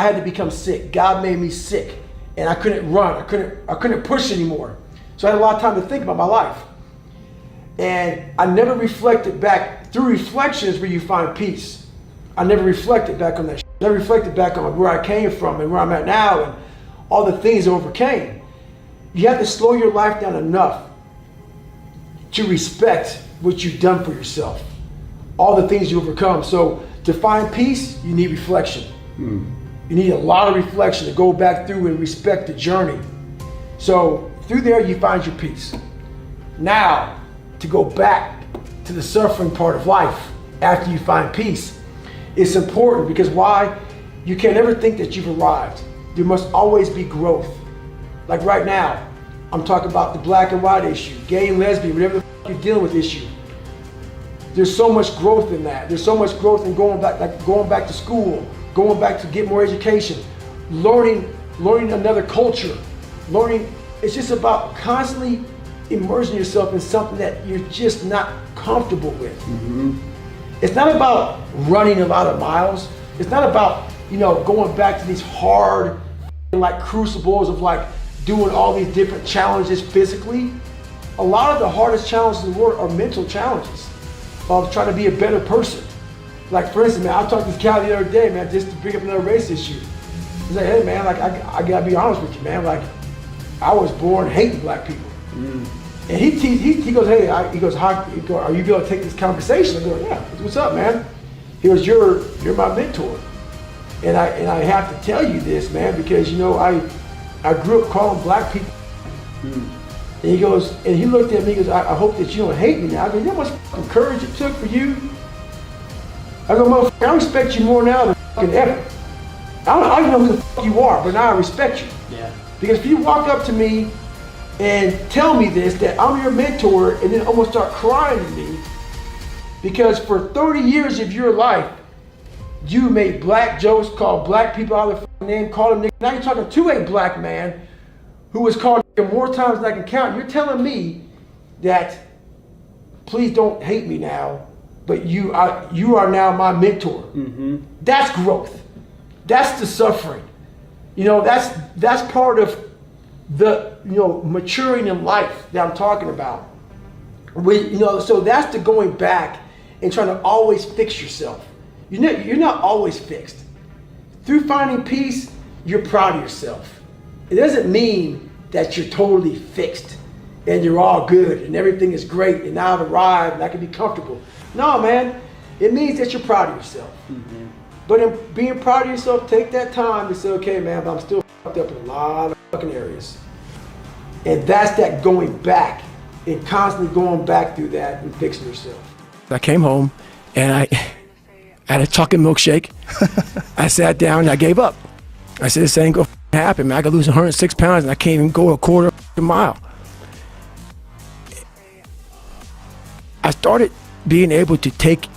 I had to become sick. God made me sick, and I couldn't run. I couldn't push anymore. So I had a lot of time to think about my life. And I never reflected back. Through reflections where you find peace. I never reflected back on that shit. I never reflected back on where I came from and where I'm at now and all the things I overcame. You have to slow your life down enough to respect what you've done for yourself. All the things you overcome. So to find peace, you need reflection. You need a lot of reflection to go back through and respect the journey. So through there, you find your peace. Now, to go back to the suffering part of life after you find peace, it's important because why? You can't ever think that you've arrived. There must always be growth. Like right now, I'm talking about the black and white issue, gay and lesbian, whatever the fuck you're dealing with issue. There's so much growth in that. There's so much growth in going back to school, going back to get more education, learning another culture, learning. It's just about constantly immersing yourself in something that you're just not comfortable with. It's not about running a lot of miles. It's not about, going back to these hard, like crucibles of like doing all these different challenges physically. A lot of the hardest challenges in the world are mental challenges of trying to be a better person. Like for instance, man, I talked to this guy the other day, man, just to bring up another race issue. He's like, hey man, like I gotta be honest with you, man. Like I was born hating black people. And he goes, hey, are you able to take this conversation? I go, yeah, what's up, man? He goes, you're my mentor. And I have to tell you this, man, because I grew up calling black people. And he goes, and he looked at me, he goes, I hope that you don't hate me now. I go, you know how much fucking courage it took for you? I go, motherfucker, I respect you more now than fucking ever. I don't know who the fuck you are, but now I respect you. Yeah. Because if you walk up to me and tell me this, that I'm your mentor, and then almost start crying to me, because for 30 years of your life, you made black jokes, called black people out of their name, called them niggas. Now you're talking to a black man who was called more times than I can count. You're telling me that, please don't hate me now, but you are now my mentor. That's growth. That's the suffering. That's part of the maturing in life that I'm talking about. So that's the going back and trying to always fix yourself. You're not always fixed. Through finding peace, you're proud of yourself. It doesn't mean that you're totally fixed and you're all good and everything is great and now I've arrived and I can be comfortable. No, man, it means that you're proud of yourself. But in being proud of yourself, take that time to say, okay, man, but I'm still fucked up in a lot of fucking areas. And that's that going back and constantly going back through that and fixing yourself. I came home and I had a chocolate milkshake. I sat down and I gave up. I said, this ain't gonna happen, man. I could lose 106 pounds and I can't even go a quarter of a mile. I started being able to take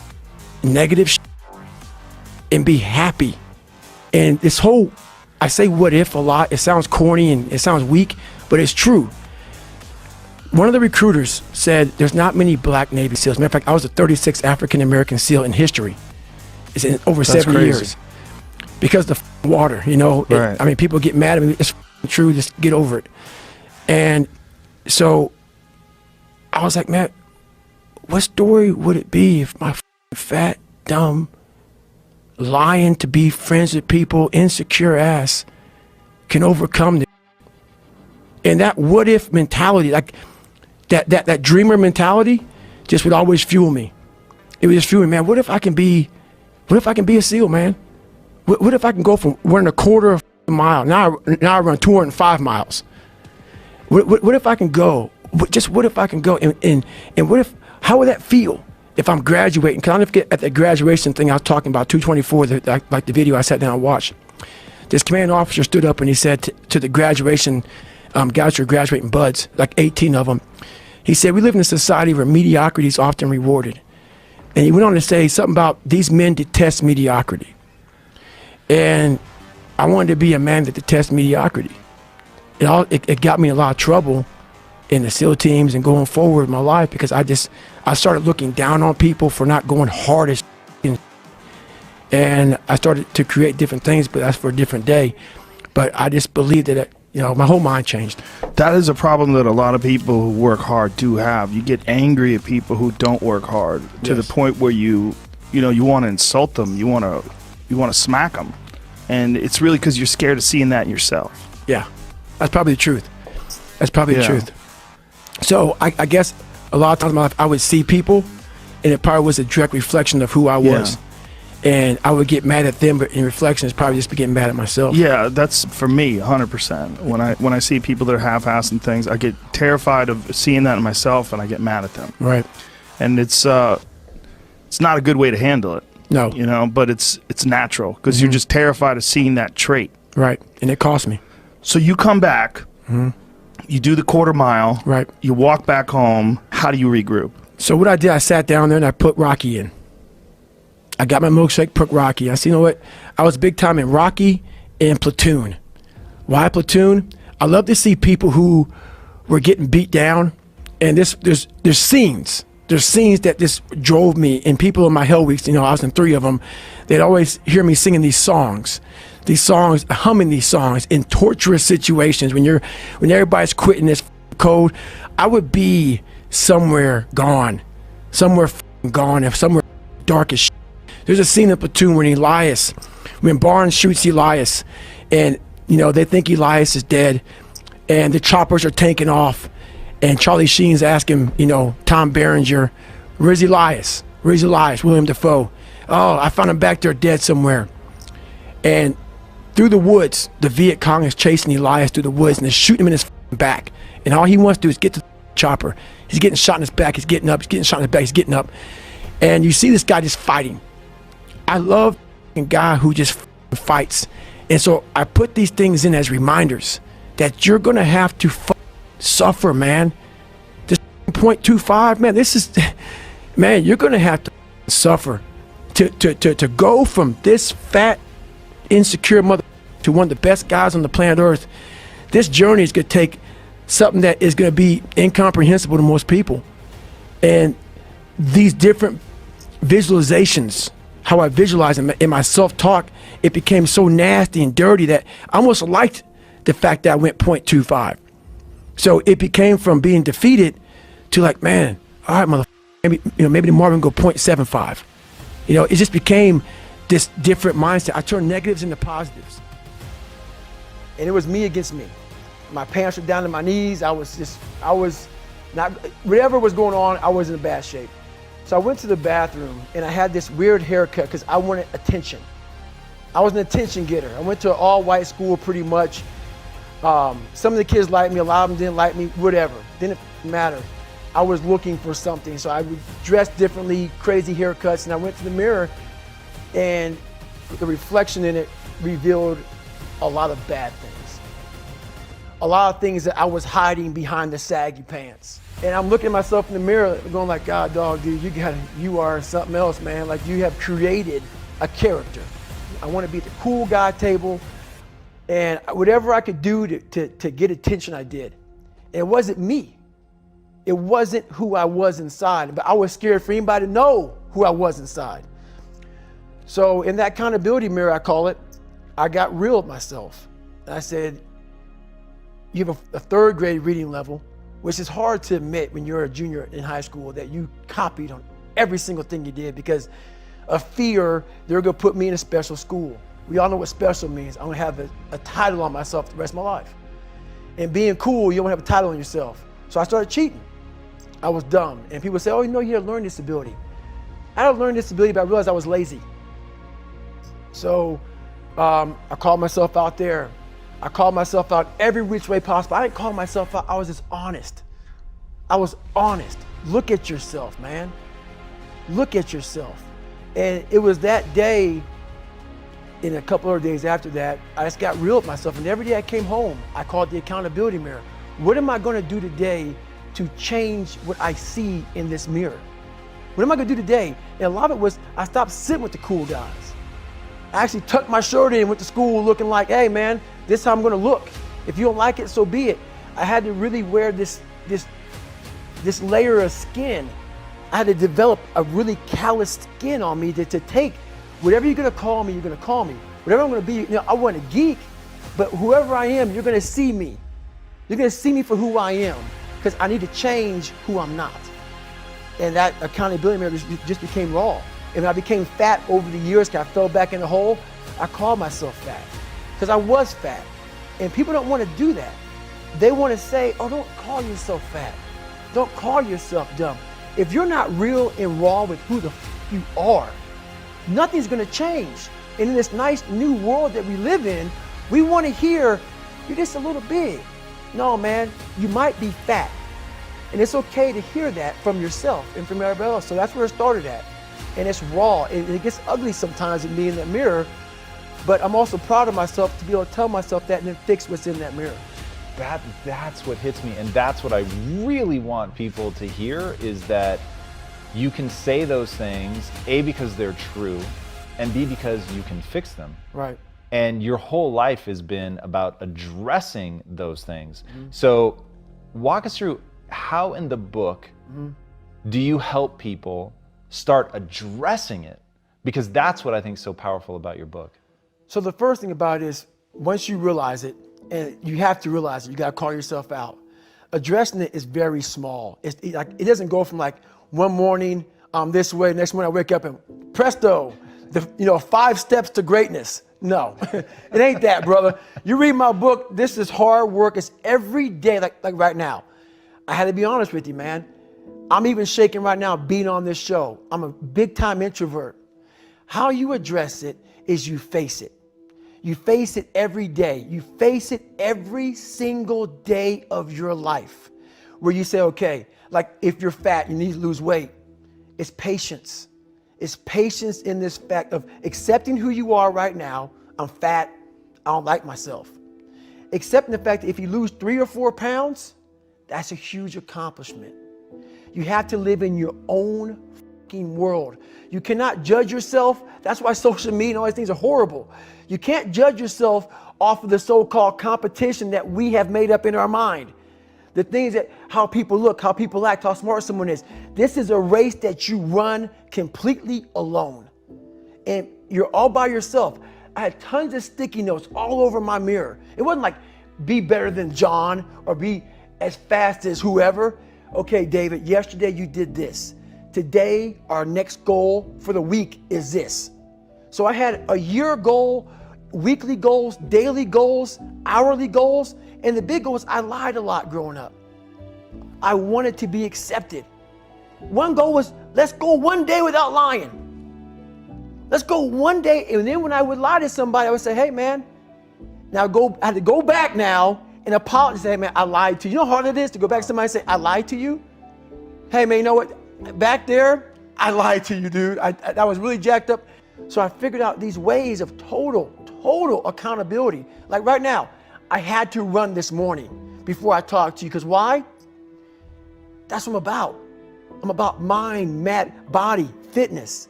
negative shit and be happy. And this whole, I say what if a lot, it sounds corny and it sounds weak, but it's true. One of the recruiters said there's not many black Navy SEALs. Matter of fact, I was the 36th African-American SEAL in history. It's in over 70 years. Because the water, right. People get mad at me. It's true, just get over it. And so I was like, man, what story would it be if my fat, dumb, lying to be friends with people, insecure ass can overcome this? And that what if mentality, like that dreamer mentality just would always fuel me. It would just fuel me, man, what if I can be a SEAL, man? What if I can go from running a quarter of a mile, now I run 205 miles. What if I can go, what if I can go, and what if, how would that feel if I'm graduating? Because I'll never forget at the graduation thing I was talking about, 224, like the video I sat down and watched. This commanding officer stood up and he said to the graduation, guys who are graduating buds, like 18 of them, he said, we live in a society where mediocrity is often rewarded. And he went on to say something about these men detest mediocrity. And I wanted to be a man that detests mediocrity. It got me in a lot of trouble in the SEAL teams and going forward in my life because I started looking down on people for not going hard as and And I started to create different things, but that's for a different day. But I just believed that, my whole mind changed. That is a problem that a lot of people who work hard do have. You get angry at people who don't work hard to the point where you want to insult them. You want to smack them. And it's really because you're scared of seeing that in yourself. Yeah, that's probably the truth. That's probably the truth. So I guess a lot of times in my life, I would see people, and it probably was a direct reflection of who I was. And I would get mad at them, but in reflection, it's probably just getting mad at myself. Yeah, that's for me, 100%. When I see people that are half-assing things, I get terrified of seeing that in myself, and I get mad at them. Right. And it's not a good way to handle it. No. But it's natural because you're just terrified of seeing that trait. Right, and it cost me. So you come back, you do the quarter mile, right? You walk back home. How do you regroup? So what I did, I sat down there and I put Rocky in. I got my milkshake, put Rocky. I said, you know what? I was big time in Rocky and Platoon. Why Platoon? I love to see people who were getting beat down, and there's scenes. There's scenes that just drove me, and people in my Hell Weeks, I was in 3 of them, they'd always hear me singing these songs, humming these songs in torturous situations. When everybody's quitting this code, I would be somewhere gone, somewhere dark as shit. There's a scene in Platoon when Barnes shoots Elias, and they think Elias is dead, and the choppers are taking off, and Charlie Sheen's asking, Tom Berenger, where's Elias? Where's Elias? William Dafoe. Oh, I found him back there dead somewhere. And through the woods, the Viet Cong is chasing Elias through the woods, and they're shooting him in his back. And all he wants to do is get to the chopper. He's getting shot in his back. He's getting up. He's getting shot in his back. He's getting up. And you see this guy just fighting. I love a guy who just fights. And so I put these things in as reminders that you're going to have to suffer, man. This 0.25, man, you're going to have to suffer to go from this fat, insecure mother to one of the best guys on the planet Earth. This journey is going to take something that is going to be incomprehensible to most people. And these different visualizations, how I visualize in my self-talk, it became so nasty and dirty that I almost liked the fact that I went 0.25. So it became from being defeated to like, man, all right, motherfucker, maybe tomorrow we can go 0.75. It just became this different mindset. I turned negatives into positives. And it was me against me. My pants were down to my knees. I was not, whatever was going on, I was in bad shape. So I went to the bathroom and I had this weird haircut because I wanted attention. I was an attention getter. I went to an all-white school pretty much. Some of the kids liked me, a lot of them didn't like me, whatever. Didn't matter. I was looking for something. So I would dress differently, crazy haircuts, and I went to the mirror and the reflection in it revealed a lot of bad things. A lot of things that I was hiding behind the saggy pants. And I'm looking at myself in the mirror going like, God, dog, dude, you are something else, man. Like you have created a character. I want to be at the cool guy table. And whatever I could do to get attention, I did. And it wasn't me. It wasn't who I was inside. But I was scared for anybody to know who I was inside. So in that accountability mirror, I call it, I got real with myself. And I said, you have a 3rd grade reading level, which is hard to admit when you're a junior in high school that you copied on every single thing you did because of fear they're going to put me in a special school. We all know what special means. I'm going to have a title on myself the rest of my life. And being cool, you don't have a title on yourself. So I started cheating. I was dumb. And people say, oh, you had a learning disability. I had a learning disability, but I realized I was lazy. So I called myself out there. I called myself out every which way possible. I didn't call myself out. I was just honest. I was honest. Look at yourself, man. Look at yourself. And it was that day, and a couple of days after that, I just got real with myself. And every day I came home, I called the accountability mirror. What am I going to do today to change what I see in this mirror? What am I going to do today? And a lot of it was I stopped sitting with the cool guys. I actually tucked my shirt in and went to school looking like, hey, man, this is how I'm going to look. If you don't like it, so be it. I had to really wear this layer of skin. I had to develop a really callous skin on me to take Whatever you're gonna call me, you're gonna call me. Whatever I'm gonna be, I wasn't a geek, but whoever I am, you're gonna see me. You're gonna see me for who I am, because I need to change who I'm not. And that accountability mirror just became raw. And when I became fat over the years, because I fell back in the hole, I called myself fat, because I was fat. And people don't want to do that. They want to say, oh, don't call yourself fat. Don't call yourself dumb. If you're not real and raw with who the you are, nothing's gonna change. And in this nice new world that we live in, we want to hear, you're just a little big. No, man, you might be fat. And it's okay to hear that from yourself and from everybody else. So that's where it started at. And it's raw. It gets ugly sometimes in me in that mirror, but I'm also proud of myself to be able to tell myself that and then fix what's in that mirror. That's what hits me, and that's what I really want people to hear, is that you can say those things, A, because they're true, and B, because you can fix them. Right. And your whole life has been about addressing those things. Mm-hmm. So walk us through, how in the book do you help people start addressing it? Because that's what I think is so powerful about your book. So the first thing about it is, once you realize it, and you have to realize it, you gotta call yourself out. Addressing it is very small. It doesn't go from like one morning I'm this way, next morning I wake up and presto, 5 steps to greatness. No, it ain't that, brother. You read my book, this is hard work. It's every day, like right now. I had to be honest with you, man. I'm even shaking right now being on this show. I'm a big time introvert. How you address it is you face it. You face it every day. You face it every single day of your life, where you say, okay, like if you're fat, you need to lose weight. It's patience. It's patience in this fact of accepting who you are right now. I'm fat. I don't like myself. Accepting the fact that if you lose 3 or 4 pounds, that's a huge accomplishment. You have to live in your own fucking world. You cannot judge yourself. That's why social media and all these things are horrible. You can't judge yourself off of the so-called competition that we have made up in our mind. The things that, how people look, how people act, how smart someone is. This is a race that you run completely alone. And you're all by yourself. I had tons of sticky notes all over my mirror. It wasn't like, be better than John or be as fast as whoever. Okay, David, yesterday you did this. Today, our next goal for the week is this. So I had a year goal, weekly goals, daily goals, hourly goals, and the big goal was I lied a lot growing up. I wanted to be accepted. One goal was, let's go one day without lying. Let's go one day, and then when I would lie to somebody, I would say, hey man, now I had to go back now and apologize, say, hey man, I lied to you. You know how hard it is to go back to somebody and say, I lied to you? Hey man, you know what? Back there, I lied to you, dude. I was really jacked up. So I figured out these ways of total accountability. Like right now, I had to run this morning before I talked to you. Because why? That's what I'm about. I'm about mind, body, fitness.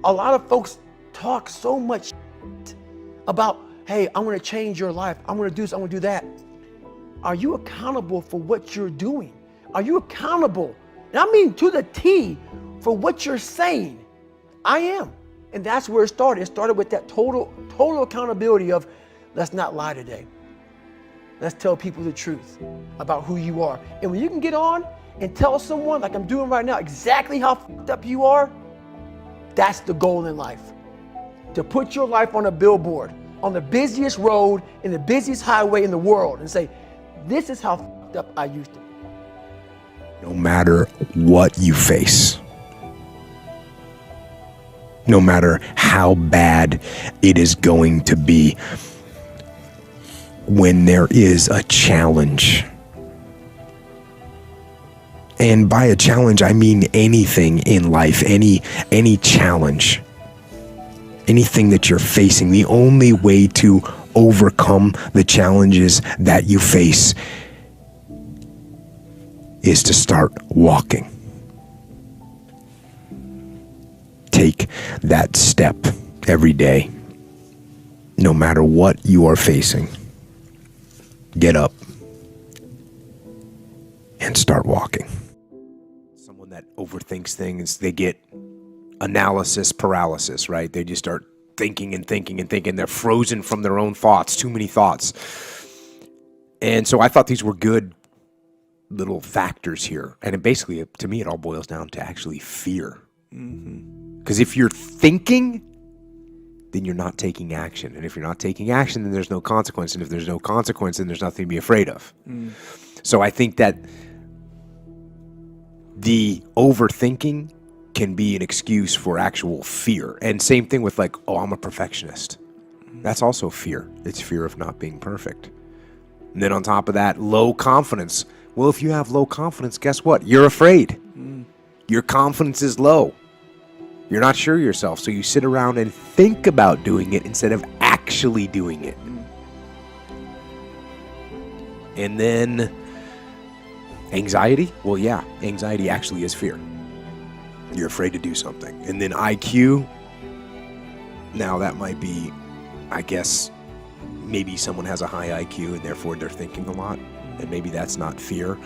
A lot of folks talk so much about, hey, I'm gonna change your life. I'm gonna do this, I'm gonna do that. Are you accountable for what you're doing? Are you accountable? And I mean to the T for what you're saying. I am. And that's where it started. It started with that total accountability of, let's not lie today. Let's tell people the truth about who you are. And when you can get on and tell someone, like I'm doing right now, exactly how fucked up you are, that's the goal in life. To put your life on a billboard, on the busiest road, in the busiest highway in the world, and say, this is how fucked up I used to be. No matter what you face, no matter how bad it is going to be, when there is a challenge, and by a challenge I mean anything in life, any challenge, anything that you're facing, the only way to overcome the challenges that you face is to start walking. Take that step every day, no matter what you are facing. Get up and start walking. Someone that overthinks things, they get analysis paralysis, right? They just start thinking and thinking and thinking. They're frozen from their own thoughts, too many thoughts. And so I thought these were good little factors here. And it basically, to me, it all boils down to actually fear. Because if you're thinking, then you're not taking action. And if you're not taking action, then there's no consequence. And if there's no consequence, then there's nothing to be afraid of. So I think that the overthinking can be an excuse for actual fear. And same thing with like, oh, I'm a perfectionist. That's also fear. It's fear of not being perfect. And then on top of that, low confidence. Well, if you have low confidence, guess what? You're afraid. Your confidence is low. You're not sure of yourself, so you sit around and think about doing it instead of actually doing it. And then anxiety. Well, yeah, anxiety actually is fear. You're afraid to do something. And then IQ. Now that might be, I guess, maybe someone has a high IQ and therefore they're thinking a lot. And maybe that's not fear.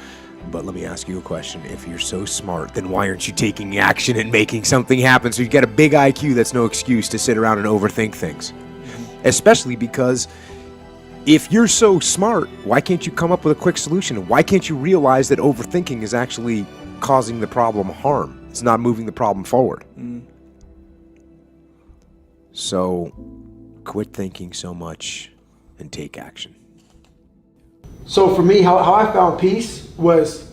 But let me ask you a question. If you're so smart, then why aren't you taking action and making something happen? So you got a big IQ, that's no excuse to sit around and overthink things. Especially because if you're so smart, why can't you come up with a quick solution? Why can't you realize that overthinking is actually causing the problem harm? It's not moving the problem forward. So quit thinking so much and take action. So for me, how I found peace was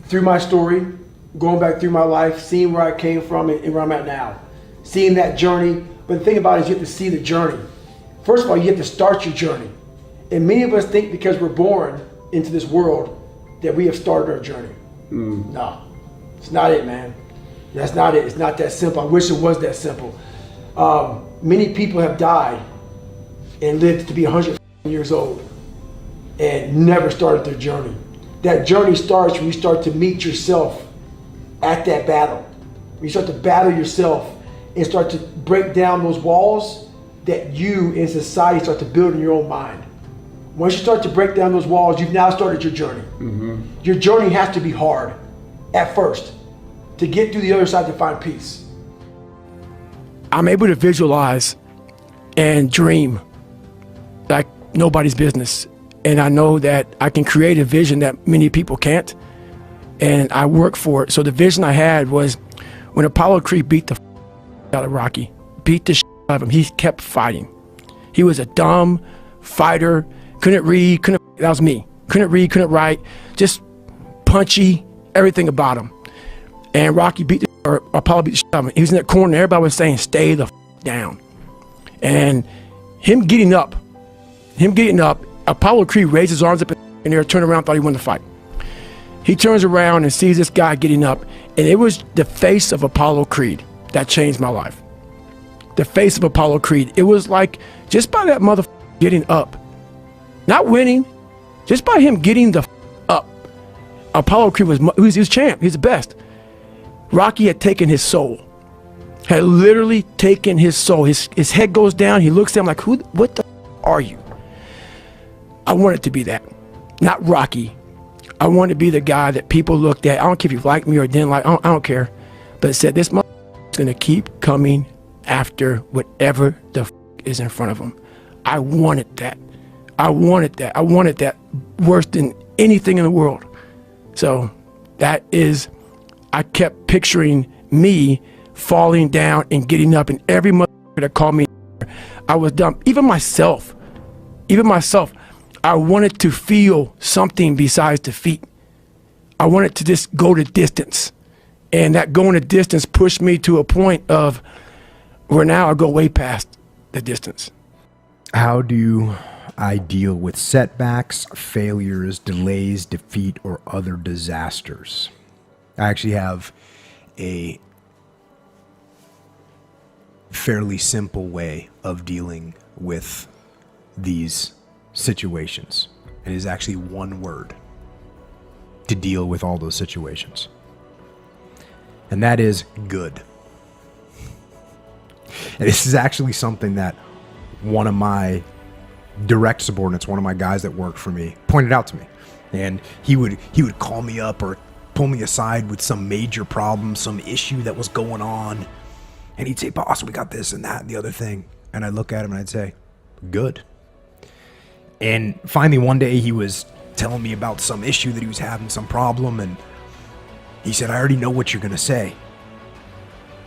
through my story, going back through my life, seeing where I came from and where I'm at now. Seeing that journey. But the thing about it is you have to see the journey. First of all, you have to start your journey. And many of us think because we're born into this world that we have started our journey. No, it's not it, man. That's not it. It's not that simple. I wish it was that simple. Many people have died and lived to be 100 years old and never started their journey. That journey starts when you start to meet yourself at that battle. When you start to battle yourself and start to break down those walls that you in society start to build in your own mind. Once you start to break down those walls, you've now started your journey. Your journey has to be hard at first to get through the other side to find peace. I'm able to visualize and dream like nobody's business. And I know that I can create a vision that many people can't. And I work for it. So the vision I had was when Apollo Creed beat the out of Rocky, beat the out of him, he kept fighting. He was a dumb fighter, couldn't read, that was me. Couldn't read, couldn't write, just punchy, everything about him. And Rocky Apollo beat the out of him. He was in that corner and everybody was saying, stay the down. And him getting up, Apollo Creed raised his arms up in the air, turned around, thought he won the fight. He turns around and sees this guy getting up, and it was the face of Apollo Creed that changed my life. The face of Apollo Creed. It was like, just by that motherfucker getting up, not winning, just by him getting the up, Apollo Creed was champ, he's the best. Rocky had taken his soul, had literally taken his soul. His head goes down, he looks down like, what the are you? I wanted to be that, not Rocky. I wanted to be the guy that people looked at. I don't care if you like me or didn't like, I don't care. But said, this motherfucker's gonna keep coming after whatever the is in front of him. I wanted that. I wanted that worse than anything in the world. So that is, I kept picturing me falling down and getting up, and every motherfucker that called me, I was dumb. Even myself, I wanted to feel something besides defeat. I wanted to just go the distance. And that going the distance pushed me to a point of where now I go way past the distance. How do I deal with setbacks, failures, delays, defeat, or other disasters? I actually have a fairly simple way of dealing with these situations. It is actually one word to deal with all those situations. And that is good. And this is actually something that one of my direct subordinates, one of my guys that worked for me, pointed out to me. And he would call me up or pull me aside with some major problem, some issue that was going on. And he'd say, boss, we got this and that and the other thing. And I'd look at him and I'd say, good. And finally one day he was telling me about some issue that he was having, some problem, and he said, I already know what you're going to say.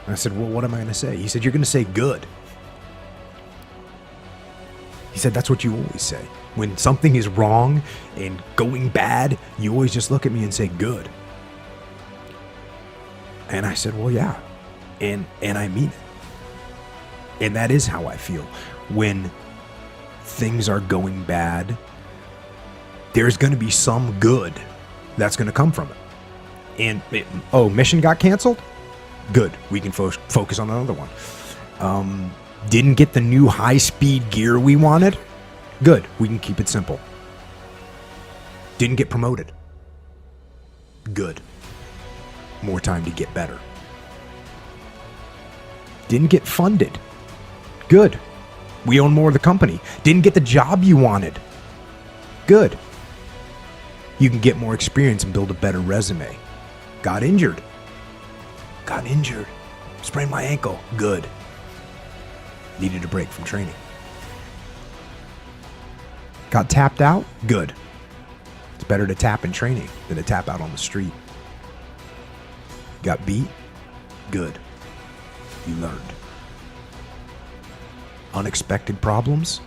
And I said, well, what am I going to say? He said, you're going to say good. He said, that's what you always say. When something is wrong and going bad, you always just look at me and say good. And I said, well, yeah. And I mean it. And that is how I feel. When things are going bad, there's going to be some good that's going to come from it. And, mission got canceled? Good. We can focus on another one. Didn't get the new high-speed gear we wanted? Good. We can keep it simple. Didn't get promoted? Good. More time to get better. Didn't get funded? Good. We own more of the company. Didn't get the job you wanted? Good. You can get more experience and build a better resume. Got injured? Got injured. Sprained my ankle? Good. Needed a break from training. Got tapped out? Good. It's better to tap in training than to tap out on the street. Got beat? Good. You learned. Unexpected problems?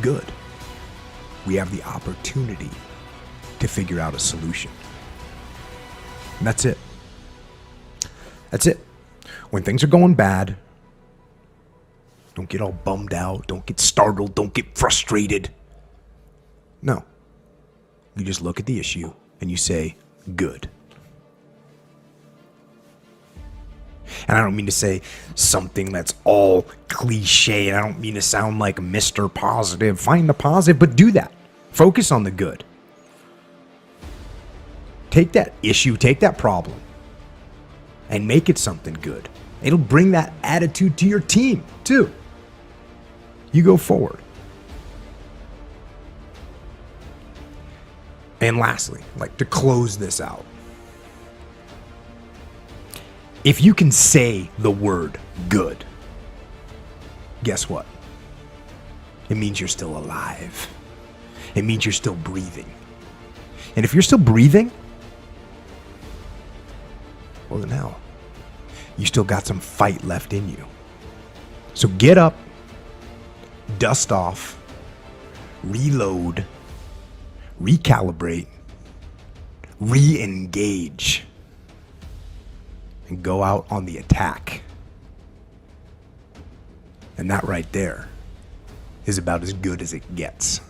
Good. We have the opportunity to figure out a solution. And that's it. That's it. When things are going bad, don't get all bummed out. Don't get startled. Don't get frustrated. No. You just look at the issue and you say, good. And I don't mean to say something that's all cliche. And I don't mean to sound like Mr. Positive. Find the positive, but do that. Focus on the good. Take that issue, take that problem, and make it something good. It'll bring that attitude to your team, too. You go forward. And lastly, like to close this out, if you can say the word good, guess what? It means you're still alive. It means you're still breathing. And if you're still breathing, well then hell, you still got some fight left in you. So get up, dust off, reload, recalibrate, re-engage, and go out on the attack. And that right there is about as good as it gets.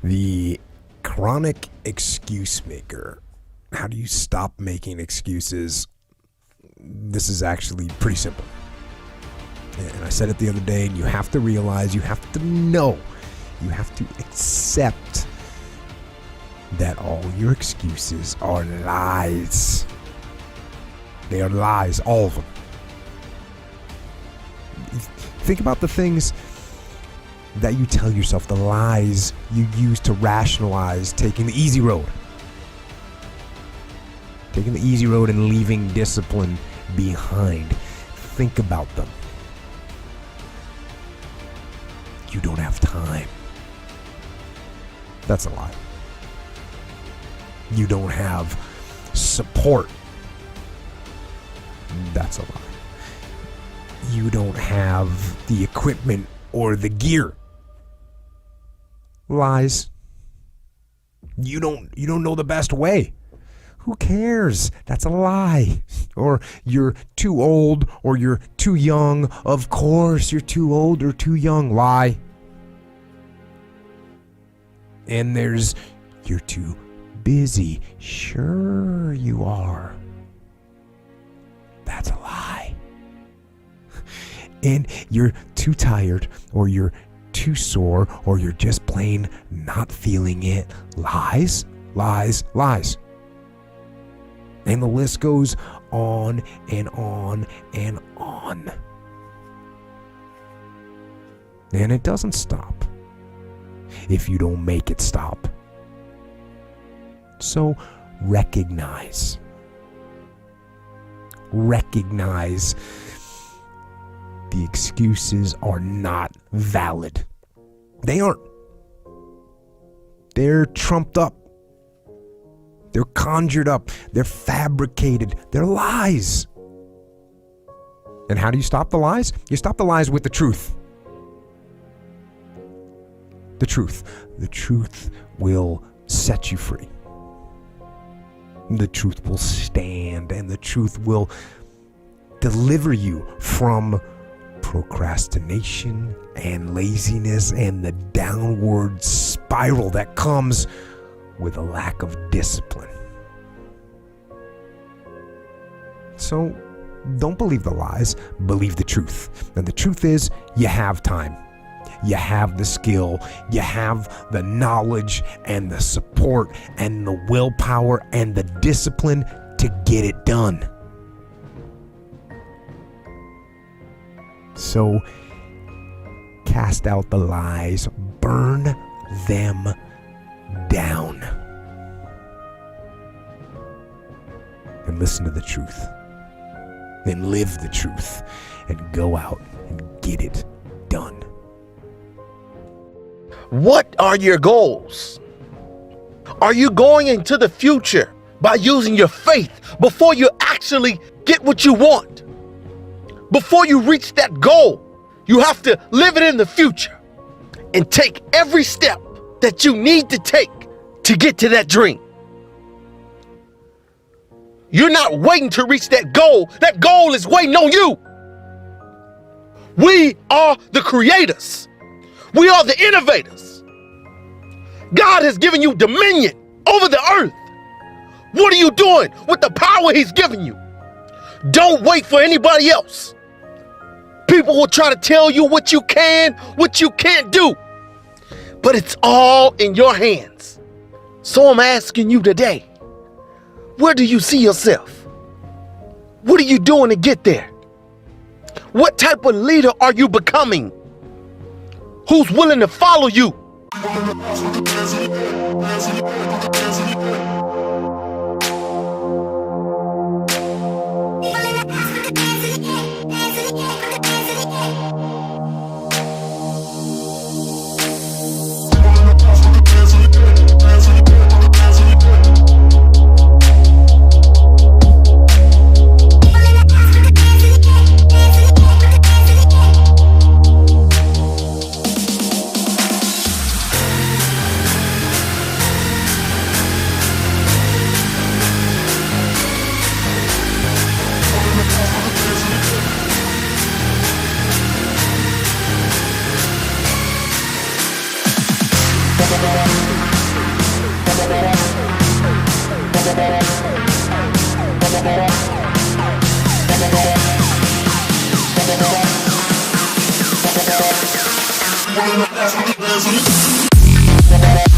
The chronic excuse maker. How do you stop making excuses? This is actually pretty simple. And I said it the other day, and you have to realize, you have to know, you have to accept that all your excuses are lies. They are lies, all of them. Think about the things that you tell yourself, the lies you use to rationalize taking the easy road. Taking the easy road and leaving discipline behind. Think about them. You don't have time. That's a lie. You don't have support. That's a lie. You don't have the equipment or the gear. Lies. You don't know the best way. Who cares? That's a lie. Or you're too old or you're too young. Of course you're too old or too young. Lie. And there's you're too busy. Sure you are. That's a lie. And you're too tired or you're too sore or you're just plain not feeling it. Lies, lies, lies. And the list goes on and on and on. And it doesn't stop if you don't make it stop. So recognize recognize the excuses are not valid. They aren't. They're trumped up. They're conjured up. They're fabricated. They're lies. And how do you stop the lies? You stop the lies with the truth. The truth. The truth will set you free. The truth will stand, and the truth will deliver you from procrastination and laziness and the downward spiral that comes with a lack of discipline. So don't believe the lies, believe the truth. And the truth is, you have time. You have the skill, you have the knowledge and the support and the willpower and the discipline to get it done. So cast out the lies, burn them down, and listen to the truth. Then live the truth and go out and get it done. What are your goals? Are you going into the future by using your faith before you actually get what you want? Before you reach that goal, you have to live it in the future and take every step that you need to take to get to that dream. You're not waiting to reach that goal. That goal is waiting on you. We are the creators. We are the innovators. God has given you dominion over the earth. What are you doing with the power He's given you? Don't wait for anybody else. People will try to tell you what you can, what you can't do. But it's all in your hands. So I'm asking you today, where do you see yourself? What are you doing to get there? What type of leader are you becoming? Who's willing to follow you? We'll be right back.